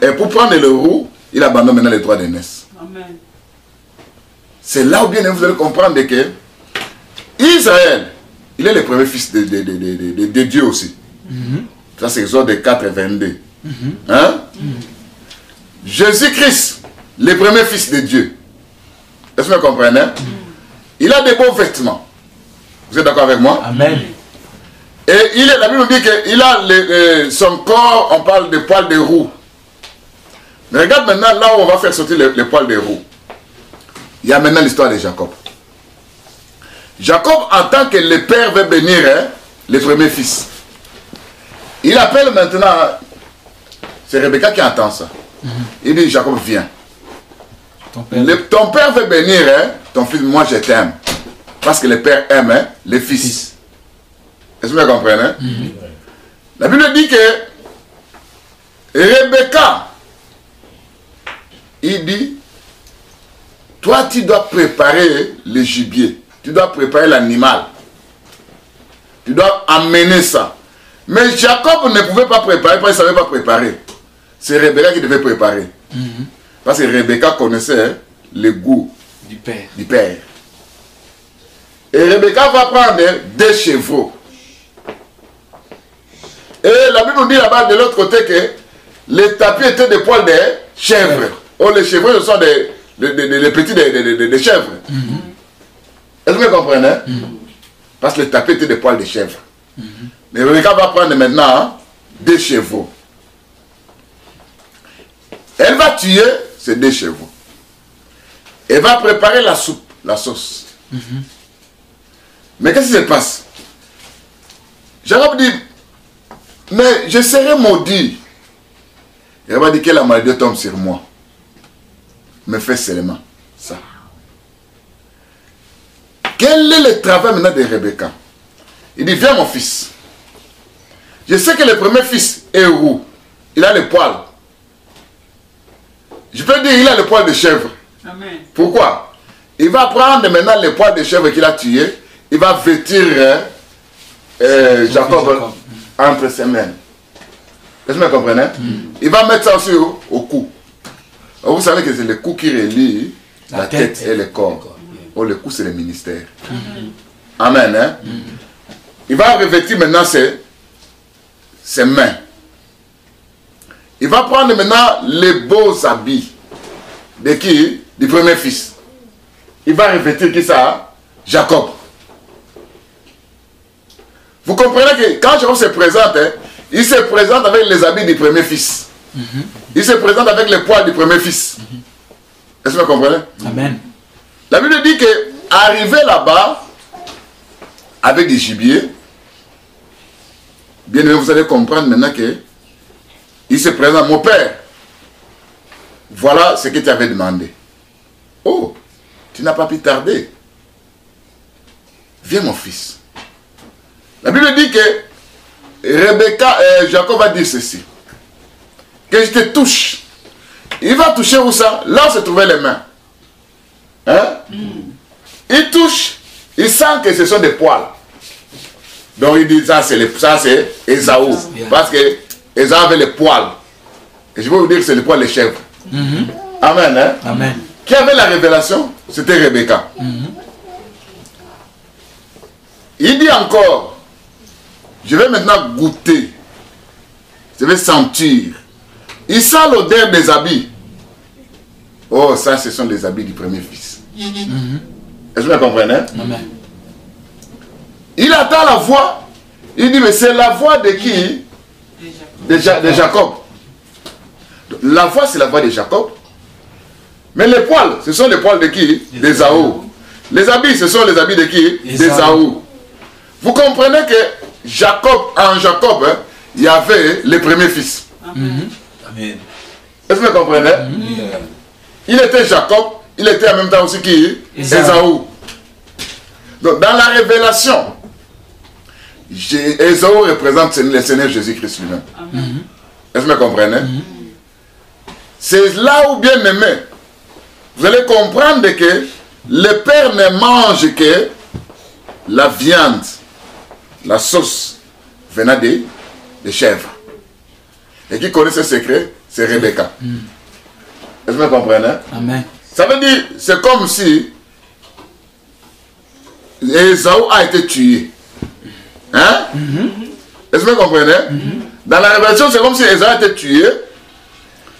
Et pour prendre le roux, il abandonne maintenant les droits de naissance. C'est là où bien vous allez comprendre que Israël, il est le premier fils de Dieu aussi. Ça, c'est Exode 4 et 22. Hein? Jésus-Christ, le premier fils de Dieu. Est-ce que vous comprenez? Il a des beaux vêtements. Vous êtes d'accord avec moi? Amen. Et la Bible nous dit qu'il a son corps, on parle de poils de roue. Mais regarde maintenant là où on va faire sortir les poils de roue. Il y a maintenant l'histoire de Jacob. Jacob, en tant que le père veut bénir les premiers fils, il appelle maintenant, c'est Rebecca qui entend ça. Il dit, Jacob, viens. Ton père veut bénir ton fils, moi je t'aime. Parce que le père aime les fils. Est-ce que vous comprenez? La Bible dit que Rebecca, il dit, toi tu dois préparer le gibier. Tu dois préparer l'animal. Tu dois amener ça. Mais Jacob ne pouvait pas préparer parce qu'il ne savait pas préparer. C'est Rebecca qui devait préparer. Parce que Rebecca connaissait le goût du père. Et Rebecca va prendre 2 chevaux. Et la Bible nous dit là-bas de l'autre côté que les tapis étaient des poils de chèvres. Oh, les chevaux, ce sont les petits des chèvres. Est-ce que vous comprenez? Parce que les tapis étaient des poils de chèvres. Mais Rebecca va prendre maintenant 2 chevaux. Elle va tuer ces 2 chevaux. Elle va préparer la soupe, la sauce. Mais qu'est-ce qui se passe? Jacob dit, mais je serai maudit. Elle va dire que la maladie tombe sur moi. Mais fais seulement ça. Quel est le travail maintenant de Rebecca? Il dit, viens mon fils. Je sais que le premier fils est roux. Il a le poil. Je peux dire, il a le poil de chèvre. Amen. Pourquoi? Il va prendre maintenant le poil de chèvre qu'il a tué. Il va vêtir Jacob entre ses mains. Est-ce que vous comprenez? Il va mettre ça aussi au cou. Vous savez que c'est le cou qui relie la tête et le corps. Oh, le cou, c'est le ministère. Amen. Hein? Il va revêtir maintenant ses mains. Il va prendre maintenant les beaux habits. De qui? Du premier fils. Il va revêtir qui ça? Jacob. Vous comprenez que quand Jacob se présente, il se présente avec les habits du premier fils. Il se présente avec les poils du premier fils. Est-ce que vous comprenez? Amen. La Bible dit que arrivé là-bas, avec des gibiers, bien aimé, vous allez comprendre maintenant que il se présente, mon père, voilà ce que tu avais demandé. Oh, tu n'as pas pu tarder. Viens mon fils. La Bible dit que Jacob va dire ceci. Que je te touche. Il va toucher où ça? Là où se trouvaient les mains. Hein? Il touche, il sent que ce sont des poils. Donc il dit ça c'est Ésaü. Yeah. Parce que Ésaü avait les poils. Et je vais vous dire que c'est les poils des chèvres. Amen. Hein? Amen. Qui avait la révélation? C'était Rebecca. Il dit encore, je vais maintenant goûter. Je vais sentir. Il sent l'odeur des habits. Oh, ça, ce sont les habits du premier fils. Est-ce que vous comprenez? Amen. Il attend la voix. Il dit, mais c'est la voix de qui? De Jacob. La voix, c'est la voix de Jacob. Mais les poils, ce sont les poils de qui? D'Ésaü. Les habits, ce sont les habits de qui? D'Ésaü. Vous comprenez que Jacob, en Jacob, hein, il y avait les premiers fils. Amen. Est-ce que vous comprenez? Il était Jacob, il était en même temps aussi qui? Ésaü. Donc dans la révélation, Ésaü représente le Seigneur Jésus-Christ lui-même. Est-ce que vous comprenez? C'est là où, bien aimé, vous allez comprendre que le père ne mange que la viande, la sauce venant des chèvres. Et qui connaît ce secret, c'est Rebecca. Est-ce que vous comprenez? Amen. Ça veut dire, c'est comme si Ésaü a été tué. Hein? Est-ce que vous comprenez? Dans la révélation, c'est comme si Ésaü a été tué.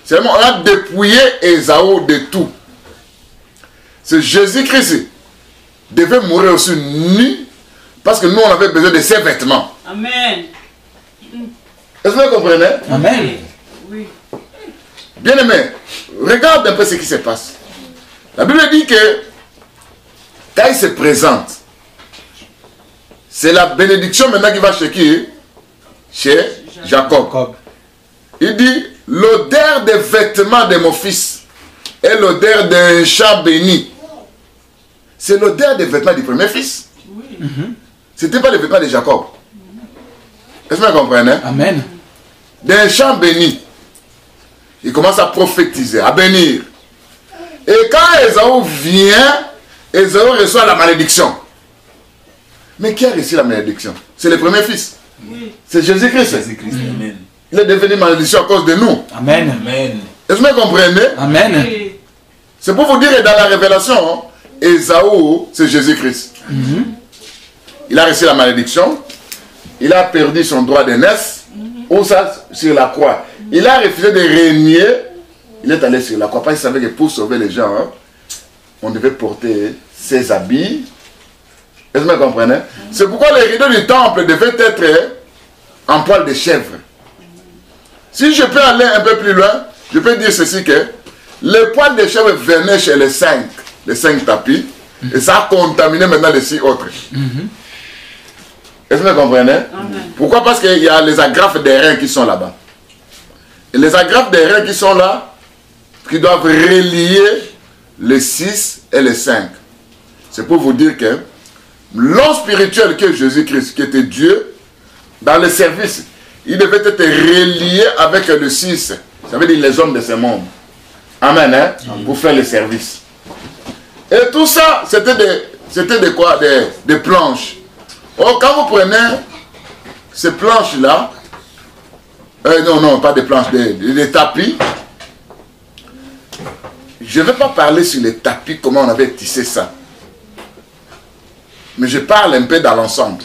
Seulement, on a dépouillé Ésaü de tout. C'est Jésus-Christ devait mourir aussi nu parce que nous, on avait besoin de ses vêtements. Amen. Est-ce que vous comprenez? Amen. Oui. Bien aimé, regarde un peu ce qui se passe. La Bible dit que quand il se présente, c'est la bénédiction maintenant qui va chez qui? Chez Jacob. Jacob. Il dit, l'odeur des vêtements de mon fils est l'odeur d'un champ béni. C'est l'odeur des vêtements du premier fils. Oui. Ce n'était pas les vêtements de Jacob. Est-ce que vous comprenez? Amen. D'un champ béni. Il commence à prophétiser, à bénir. Et quand Ésaü vient, Ésaü reçoit la malédiction. Mais qui a reçu la malédiction? C'est le premier fils. Oui. C'est Jésus-Christ. Jésus-Christ. Amen. Il est devenu malédiction à cause de nous. Amen. Amen. Est-ce que vous comprenez? Amen. Oui. C'est pour vous dire que dans la révélation, Ésaü, c'est Jésus-Christ. Il a reçu la malédiction. Il a perdu son droit d'aînesse. Ou ça, sur la croix. Il a refusé de régner. Il est allé sur la croix. Parce qu'il savait que pour sauver les gens, hein, on devait porter ses habits. Est-ce que vous comprenez? C'est pourquoi les rideaux du temple devaient être en poil de chèvre. Si je peux aller un peu plus loin, je peux dire ceci que les poils de chèvre venaient chez les cinq tapis, et ça a contaminé maintenant les 6 autres. Est-ce que vous comprenez? Pourquoi? Parce qu'il y a les agrafes des reins qui sont là-bas. Et les agrafes des reins qui sont là, qui doivent relier les 6 et les 5. C'est pour vous dire que l'homme spirituel que Jésus-Christ, qui était Dieu, dans le service, il devait être relié avec le 6. Ça veut dire les hommes de ce monde. Amen, hein? Pour faire le service. Et tout ça, c'était de quoi? Des planches. Oh, quand vous prenez ces planches-là, non, pas des planches, des tapis. Je ne vais pas parler sur les tapis, comment on avait tissé ça. Mais je parle un peu dans l'ensemble.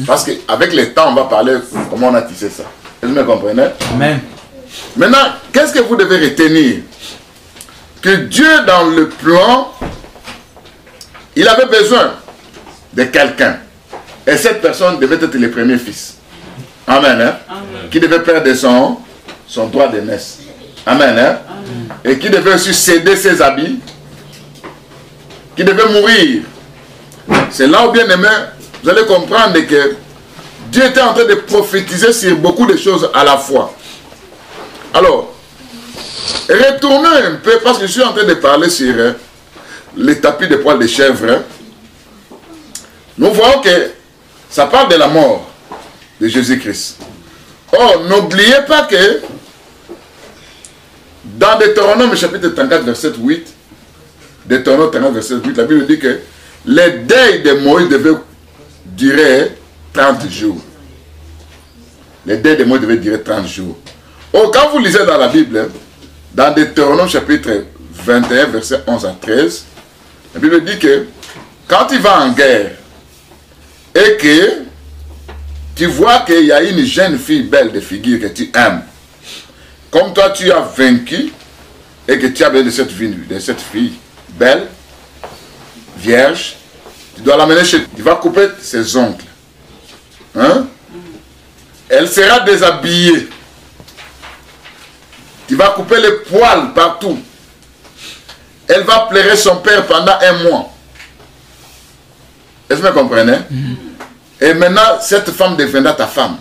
Parce qu'avec le temps, on va parler comment on a tissé ça. Est-ce que vous me comprenez? Amen. Maintenant, qu'est-ce que vous devez retenir? Que Dieu, dans le plan, il avait besoin de quelqu'un. Et cette personne devait être le premier fils. Amen. Hein? Amen. Qui devait perdre son droit d'aînesse. Amen. Hein? Amen. Et qui devait aussi céder ses habits. Qui devait mourir. C'est là où, bien aimé, vous allez comprendre que Dieu était en train de prophétiser sur beaucoup de choses à la fois. Alors, retournons un peu, parce que je suis en train de parler sur les tapis de poils de chèvre. Nous voyons que ça parle de la mort de Jésus-Christ. Or, n'oubliez pas que dans Deutéronome chapitre 34, verset 8, Deutéronome 34, verset 8, la Bible dit que les deuils de Moïse devaient durer 30 jours. Les deuils de Moïse devaient durer 30 jours. Oh, quand vous lisez dans la Bible, dans Deutéronome chapitre 21, verset 11 à 13, la Bible dit que quand tu vas en guerre et que tu vois qu'il y a une jeune fille belle de figure que tu aimes, comme toi tu as vaincu et que tu as besoin de cette fille belle, vierge, tu dois l'amener chez toi. Tu vas couper ses ongles. Hein? Elle sera déshabillée. Tu vas couper les poils partout. Elle va pleurer son père pendant 1 mois. Est-ce que vous comprenez? Et maintenant, cette femme deviendra ta femme.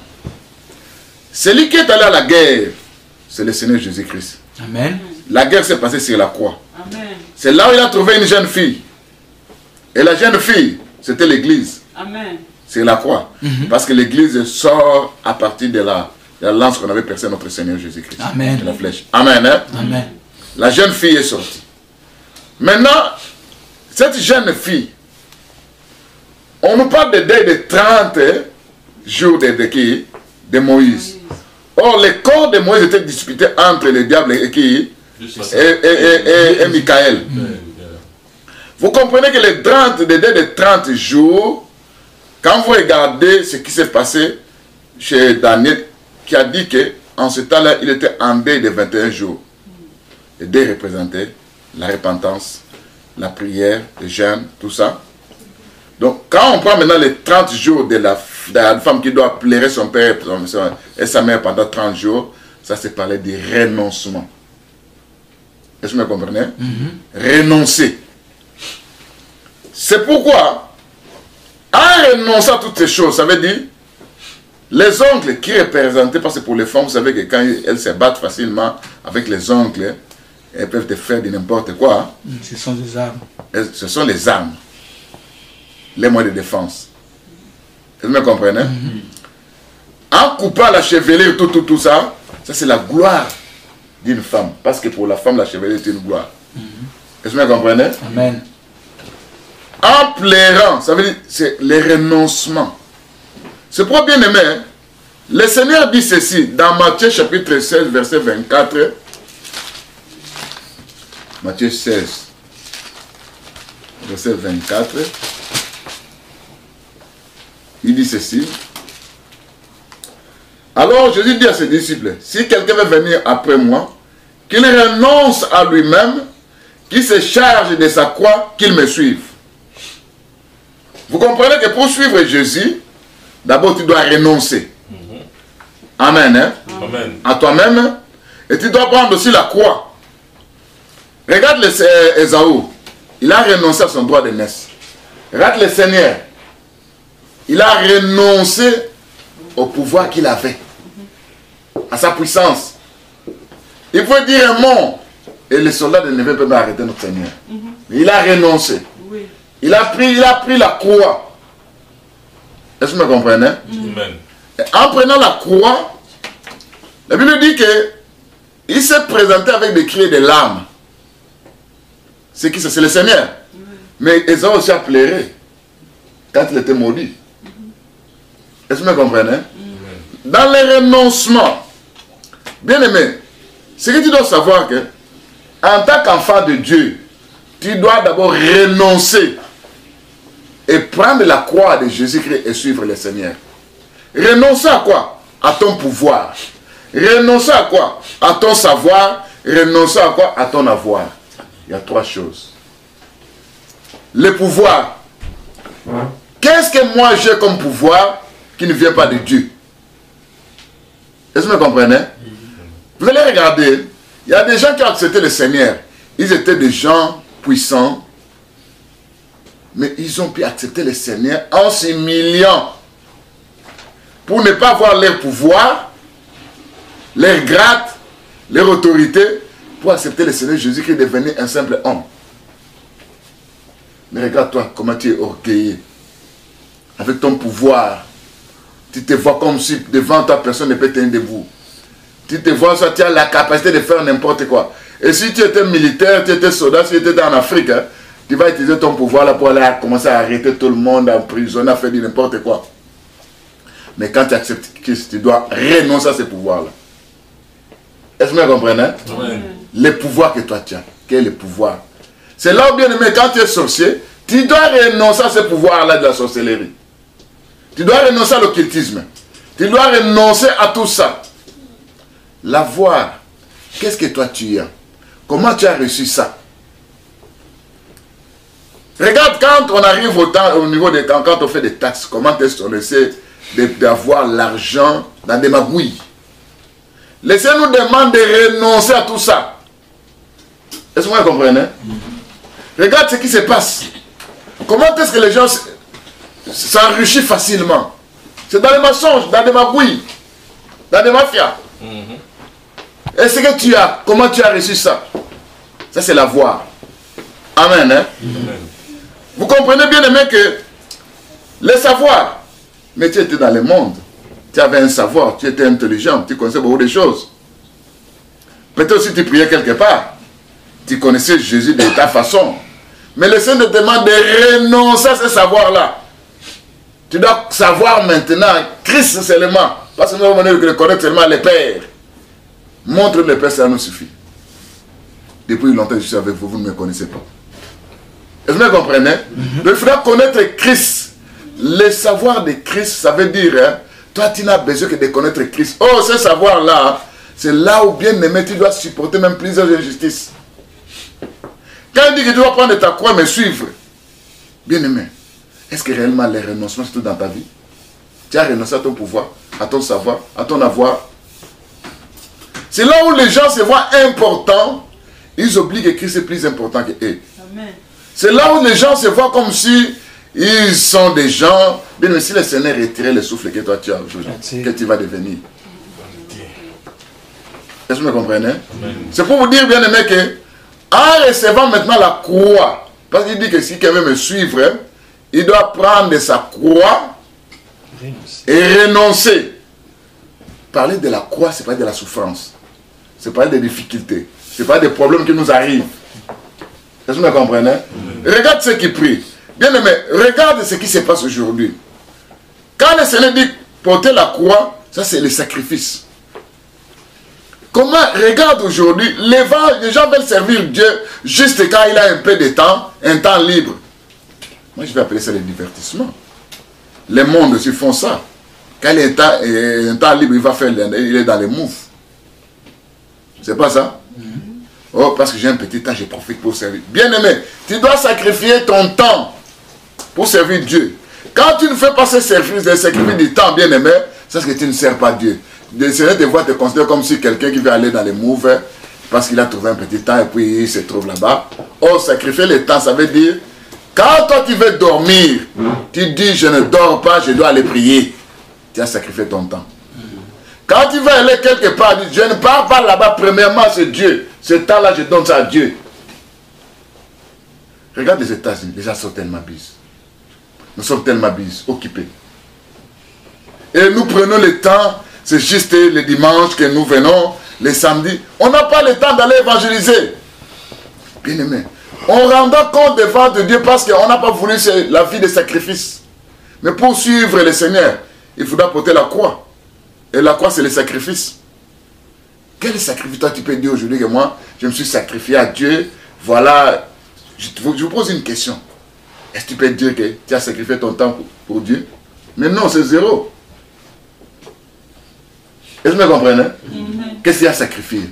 Celui qui est allé à la guerre, c'est le Seigneur Jésus-Christ. Amen. La guerre s'est passée sur la croix. Amen. C'est là où il a trouvé une jeune fille. Et la jeune fille, c'était l'église. Amen. C'est la croix. Parce que l'église sort à partir de la lance qu'on avait percée notre Seigneur Jésus-Christ. Amen. De la flèche. Amen. Hein? Amen. La jeune fille est sortie. Maintenant, cette jeune fille, on nous parle de deuil de 30 jours de Moïse. Or, le corps de Moïse était disputé entre le diable et qui? Et Michael. Vous comprenez que les deuils de 30 jours, quand vous regardez ce qui s'est passé chez Daniel, qui a dit qu'en ce temps-là, il était en deuil de 21 jours. Le deuil représentait la repentance, la prière, le jeûne, tout ça. Donc, quand on prend maintenant les 30 jours de la femme qui doit pleurer son père et sa mère pendant 30 jours, ça c'est parler de renoncement. Est-ce que vous me comprenez? Renoncer. C'est pourquoi, en renonçant à toutes ces choses, ça veut dire, les ongles qui représentaient, parce que pour les femmes, vous savez que quand elles se battent facilement avec les ongles, elles peuvent te faire de n'importe quoi. Ce sont des armes. Ce sont les armes. Les moyens de défense. Vous me comprenez? En coupant la chevelure, tout ça, ça c'est la gloire d'une femme. Parce que pour la femme, la chevelure est une gloire. Est-ce que vous me comprenez? Amen. En pleurant, ça veut dire c'est le renoncement. C'est pour bien aimer. Hein? Le Seigneur dit ceci dans Matthieu chapitre 16, verset 24. Matthieu 16, verset 24. Il dit ceci. Alors Jésus dit à ses disciples, si quelqu'un veut venir après moi, qu'il renonce à lui-même, qu'il se charge de sa croix, qu'il me suive. Vous comprenez que pour suivre Jésus, d'abord tu dois renoncer. Amen. Hein? Amen. À toi-même. Et tu dois prendre aussi la croix. Regarde Ésaü. Il a renoncé à son droit de naissance. Regarde le Seigneur. Il a renoncé au pouvoir qu'il avait. À sa puissance. Il faut dire un mot. Et les soldats ne peuvent pas arrêter notre Seigneur. Il a renoncé. Oui. Il a pris la croix. Est-ce que vous me comprenez? Amen. Et en prenant la croix, la Bible dit qu'il s'est présenté avec des cris et des larmes. C'est qui ça? C'est le Seigneur. Mais Ésaü aussi a pleuré quand il était maudit. Est-ce que vous me comprenez? Dans les renoncements, bien aimé, ce que tu dois savoir que en tant qu'enfant de Dieu, tu dois d'abord renoncer et prendre la croix de Jésus-Christ et suivre le Seigneur. Renoncer à quoi? À ton pouvoir. Renoncer à quoi? À ton savoir. Renoncer à quoi? À ton avoir. Il y a 3 choses. Le pouvoir. Qu'est-ce que moi j'ai comme pouvoir qui ne vient pas de Dieu? Est-ce que vous me comprenez? Vous allez regarder, il y a des gens qui ont accepté le Seigneur. Ils étaient des gens puissants, mais ils ont pu accepter le Seigneur en s'humiliant pour ne pas avoir leur pouvoir, leur grade, leur autorité, pour accepter le Seigneur Jésus qui est devenu un simple homme. Mais regarde-toi comment tu es orgueilleux. Avec ton pouvoir, tu te vois comme si devant toi personne ne peut tenir debout. Tu te vois ça, tu as la capacité de faire n'importe quoi. Et si tu étais militaire, tu étais soldat, si tu étais en Afrique, hein, tu vas utiliser ton pouvoir là pour aller commencer à arrêter tout le monde, à emprisonner, à faire n'importe quoi. Mais quand tu acceptes Christ, tu dois renoncer à ces pouvoirs-là. Est-ce que vous comprenez? Ouais. Les pouvoirs que toi tu as. Quel est le pouvoir? C'est là où, bien aimé, quand tu es sorcier, tu dois renoncer à ces pouvoirs-là de la sorcellerie. Tu dois renoncer à l'occultisme. Tu dois renoncer à tout ça. L'avoir. Qu'est-ce que toi tu as? Comment tu as reçu ça? Regarde, quand on arrive au niveau des temps, quand on fait des taxes, comment est-ce qu'on essaie d'avoir l'argent dans des magouilles? Laissez-nous demander de renoncer à tout ça. Est-ce que vous comprenez? Regarde ce qui se passe. Comment est-ce que les gens s'enrichissent facilement? C'est dans les mensonges, dans des magouilles, dans des mafias. Et ce que tu as, comment tu as reçu ça? Ça, c'est l'avoir. Amen. Hein? Amen. Vous comprenez bien, aimé, que le savoir, mais tu étais dans le monde, tu avais un savoir, tu étais intelligent, tu connaissais beaucoup de choses. Peut-être aussi tu priais quelque part, tu connaissais Jésus de ta façon. Mais le Seigneur te demande de renoncer à ce savoir-là. Tu dois savoir maintenant Christ seulement. Parce que nous avons de connaître seulement le Père. Montre le Père, ça nous suffit. Depuis longtemps, je suis avec vous, vous ne me connaissez pas. Est-ce que vous comprenez? Donc, il faudra connaître Christ. Le savoir de Christ, ça veut dire, hein, toi, tu n'as besoin que de connaître Christ. Oh, ce savoir-là, c'est là où, bien aimé, tu dois supporter même plusieurs injustices. Quand il dit que tu dois prendre ta croix et me suivre, bien aimé, est-ce que réellement les renoncements, c'est tout dans ta vie? Tu as renoncé à ton pouvoir, à ton savoir, à ton avoir. C'est là où les gens se voient importants, ils oublient que Christ est plus important qu'eux. Amen. C'est là où les gens se voient comme si ils sont des gens. Bien, mais si le Seigneur retirait le souffle que toi tu as aujourd'hui, que tu vas devenir. Est-ce que vous me comprenez? C'est pour vous dire, bien aimé, que en recevant maintenant la croix, parce qu'il dit que si quelqu'un veut me suivre, hein, il doit prendre sa croix et renoncer. Parler de la croix, ce n'est pas de la souffrance. Ce n'est pas des difficultés. Ce n'est pas des problèmes qui nous arrivent. Est-ce que vous me comprenez? Regarde ceux qui prient. Bien aimé, regarde ce qui se passe aujourd'hui. Quand le Seigneur dit porter la croix, ça c'est le sacrifice. Comment, regarde aujourd'hui, les gens veulent servir Dieu juste quand il a un peu de temps, un temps libre. Moi je vais appeler ça le divertissement. Les mondes aussi font ça. Quand il a un temps libre, il va faire, il est dans les moves. C'est pas ça? Oh, parce que j'ai un petit temps, je profite pour servir. Bien aimé, tu dois sacrifier ton temps pour servir Dieu. Quand tu ne fais pas ce sacrifice du temps, bien aimé, c'est parce que tu ne sers pas Dieu. Le Seigneur te voit te considérer comme si quelqu'un qui veut aller dans les moves parce qu'il a trouvé un petit temps et puis il se trouve là-bas. Oh, sacrifier le temps, ça veut dire, quand toi tu veux dormir, tu dis je ne dors pas, je dois aller prier. Tu as sacrifié ton temps. Quand tu veux aller quelque part, tu dis, je ne pars pas là-bas, premièrement c'est Dieu. Ce temps-là, je donne ça à Dieu. Regarde les États-Unis, les gens sont tellement busy. Nous sommes tellement busy, occupés. Et nous prenons le temps, c'est juste le dimanche que nous venons, les samedis. On n'a pas le temps d'aller évangéliser. Bien aimé, on rendra compte devant de Dieu parce qu'on n'a pas voulu la vie de sacrifice. Mais pour suivre le Seigneur, il faudra porter la croix. Et la croix, c'est le sacrifice. Quel sacrifice toi tu peux dire aujourd'hui que moi, je me suis sacrifié à Dieu, voilà, je vous pose une question. Est-ce que tu peux dire que tu as sacrifié ton temps pour Dieu? Mais non, c'est zéro. Est-ce que vous me comprenez? Qu'est-ce qu'il y a sacrifié?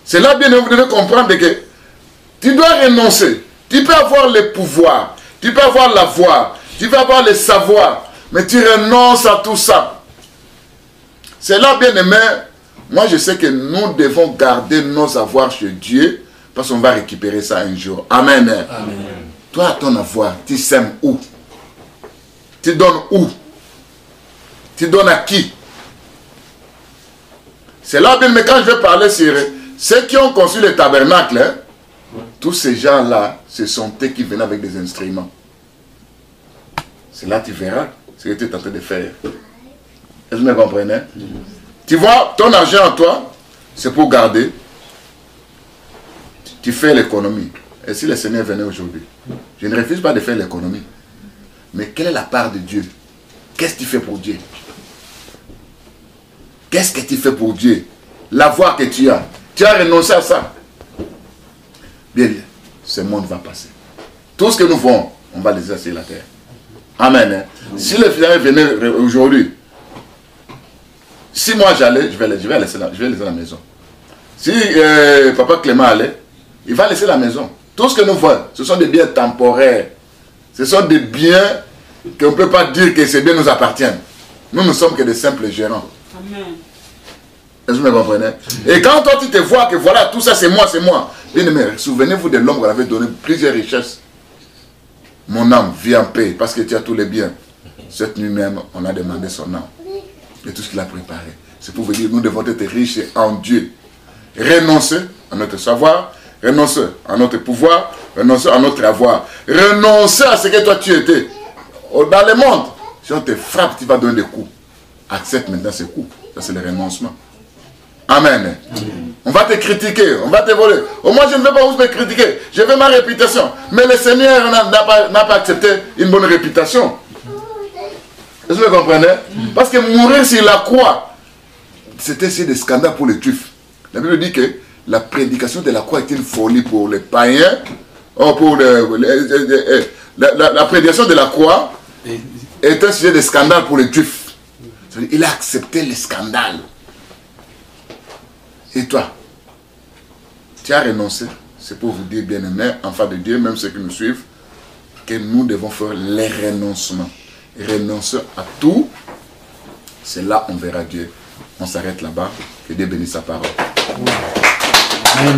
C'est là bien vous devez comprendre que tu dois renoncer. Tu peux avoir le pouvoir, tu peux avoir l'avoir, tu peux avoir le savoir, mais tu renonces à tout ça. C'est là bien aimé. Moi, je sais que nous devons garder nos avoirs chez Dieu parce qu'on va récupérer ça un jour. Amen. Amen. Toi, ton avoir, tu sèmes où? Tu donnes où? Tu donnes à qui? C'est là bien, mais quand je vais parler sur ceux qui ont conçu le tabernacle, hein, tous ces gens-là, ce sont eux qui venaient avec des instruments. C'est là que tu verras ce que tu es en train de faire. Est-ce que vous me comprenez? Tu vois, ton argent en toi, c'est pour garder. Tu fais l'économie. Et si le Seigneur venait aujourd'hui, je ne refuse pas de faire l'économie. Mais quelle est la part de Dieu qu'est-ce que tu fais pour Dieu? Qu'est-ce que tu fais pour Dieu? La voix que tu as renoncé à ça. Bien, ce monde va passer. Tout ce que nous faisons, on va laisser sur la terre. Amen. Hein? Si le fils venait aujourd'hui, si moi j'allais, je vais laisser la maison. Si papa Clément allait, il va laisser la maison. Tout ce que nous faisons, ce sont des biens temporaires. Ce sont des biens qu'on ne peut pas dire que ces biens nous appartiennent. Nous ne sommes que des simples gérants. Amen. Est-ce que vous me comprenez? Et quand toi tu te vois que voilà, tout ça c'est moi, c'est moi. Bien aimé, souvenez-vous de l'homme qu'on avait donné plusieurs richesses. Mon âme vit en paix parce que tu as tous les biens. Cette nuit même, on a demandé son âme. Et tout ce qu'il a préparé. C'est pour vous dire, nous devons être riches en Dieu. Renoncer à notre savoir, renoncer à notre pouvoir, renoncer à notre avoir. Renoncer à ce que toi tu étais. Dans le monde, si on te frappe, tu vas donner des coups. Accepte maintenant ces coups. Ça c'est le renoncement. Amen. On va te critiquer, on va te voler. Au moins je ne vais pas vous me critiquer. Je veux ma réputation. Mais le Seigneur n'a pas accepté une bonne réputation. Est-ce que vous comprenez? Parce que mourir sur la croix, c'était des scandales pour les Juifs. La Bible dit que la prédication de la croix était une folie pour les païens. Pour la prédication de la croix est un sujet de scandale pour les Juifs. Il a accepté les scandales. Et toi, tu as renoncé. C'est pour vous dire, bien-aimés, enfants de Dieu, même ceux qui nous suivent, que nous devons faire les renoncements. Renoncer à tout. C'est là on verra Dieu. On s'arrête là-bas. Que Dieu bénisse sa parole. Amen.